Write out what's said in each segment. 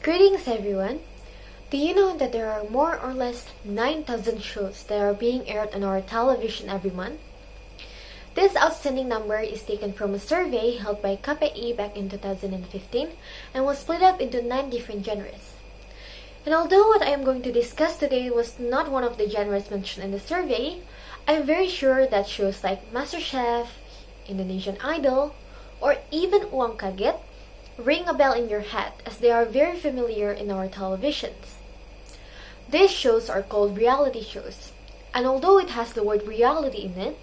Greetings everyone! Do you know that there are more or less 9,000 shows that are being aired on our television every month? This outstanding number is taken from a survey held by KPI back in 2015 and was split up into 9 different genres. And although what I am going to discuss today was not one of the genres mentioned in the survey, I am very sure that shows like MasterChef, Indonesian Idol, or even Uang Kaget ring a bell in your head as they are very familiar in our televisions. These shows are called reality shows, and although it has the word reality in it,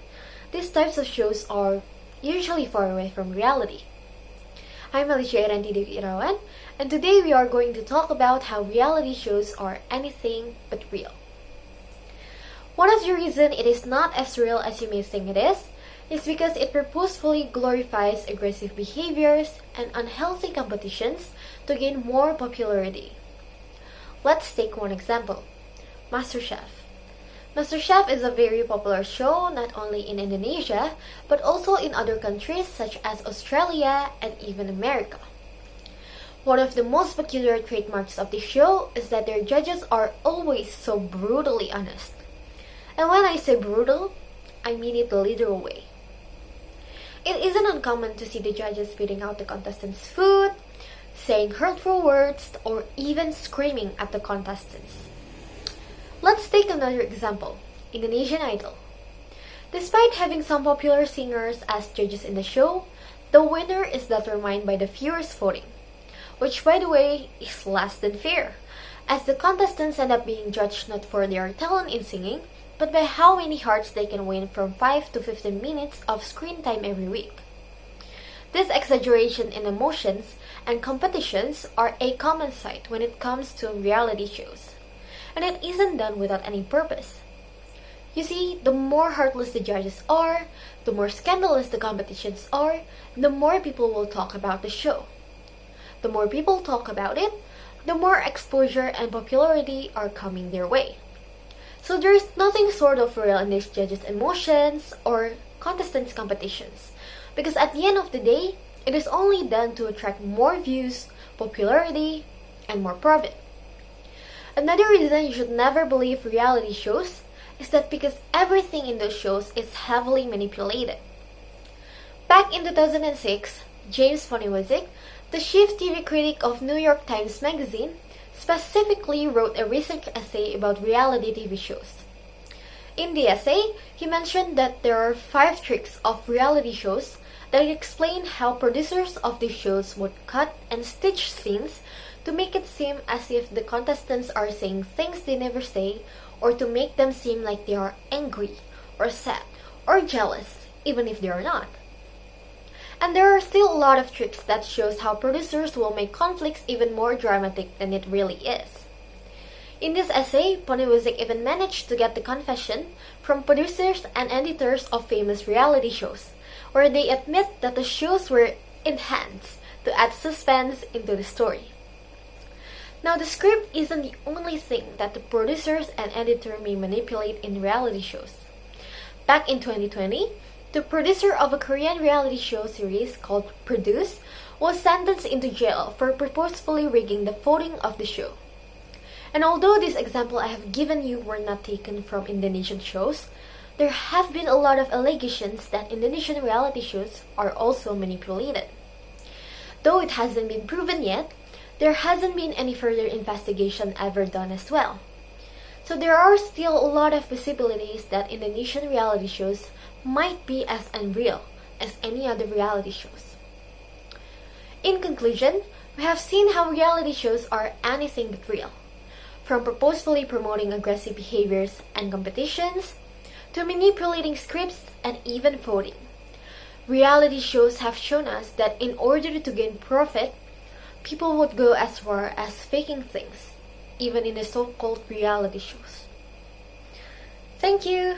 these types of shows are usually far away from reality. I'm Alisha, Iranti, Dewi, Irawan, and today we are going to talk about how reality shows are anything but real. One of the reasons it is not as real as you may think it is because it purposefully glorifies aggressive behaviors and unhealthy competitions to gain more popularity. Let's take one example, MasterChef. MasterChef is a very popular show not only in Indonesia but also in other countries such as Australia and even America. One of the most peculiar trademarks of the show is that their judges are always so brutally honest. And when I say brutal, I mean it the literal way. It isn't uncommon to see the judges spitting out the contestants' food, saying hurtful words, or even screaming at the contestants. Let's take another example, Indonesian Idol. Despite having some popular singers as judges in the show, the winner is determined by the viewers' voting, which by the way is less than fair, as the contestants end up being judged not for their talent in singing, but by how many hearts they can win from 5 to 15 minutes of screen time every week. This exaggeration in emotions and competitions are a common sight when it comes to reality shows, and it isn't done without any purpose. You see, the more heartless the judges are, the more scandalous the competitions are, the more people will talk about the show. The more people talk about it, the more exposure and popularity are coming their way. So there is nothing sort of real in these judges' emotions or contestants' competitions, because at the end of the day, it is only done to attract more views, popularity, and more profit. Another reason you should never believe reality shows is that because everything in those shows is heavily manipulated. Back in 2006, James Poniewczyk, the chief TV critic of New York Times Magazine, specifically wrote a research essay about reality TV shows. In the essay, he mentioned that there are 5 tricks of reality shows that explain how producers of these shows would cut and stitch scenes to make it seem as if the contestants are saying things they never say, or to make them seem like they are angry, or sad, or jealous, even if they are not. And there are still a lot of tricks that shows how producers will make conflicts even more dramatic than it really is. In this essay, Poniewczyk even managed to get the confession from producers and editors of famous reality shows, where they admit that the shows were enhanced to add suspense into the story. Now, the script isn't the only thing that the producers and editor may manipulate in reality shows. Back in 2020, the producer of a Korean reality show series called Produce was sentenced into jail for purposefully rigging the voting of the show. And although this example I have given you were not taken from Indonesian shows, there have been a lot of allegations that Indonesian reality shows are also manipulated. Though it hasn't been proven yet, there hasn't been any further investigation ever done as well. So there are still a lot of possibilities that Indonesian reality shows might be as unreal as any other reality shows. In conclusion, we have seen how reality shows are anything but real, from purposefully promoting aggressive behaviors and competitions, to manipulating scripts and even voting. Reality shows have shown us that in order to gain profit, people would go as far as faking things, even in the so-called reality shows. Thank you!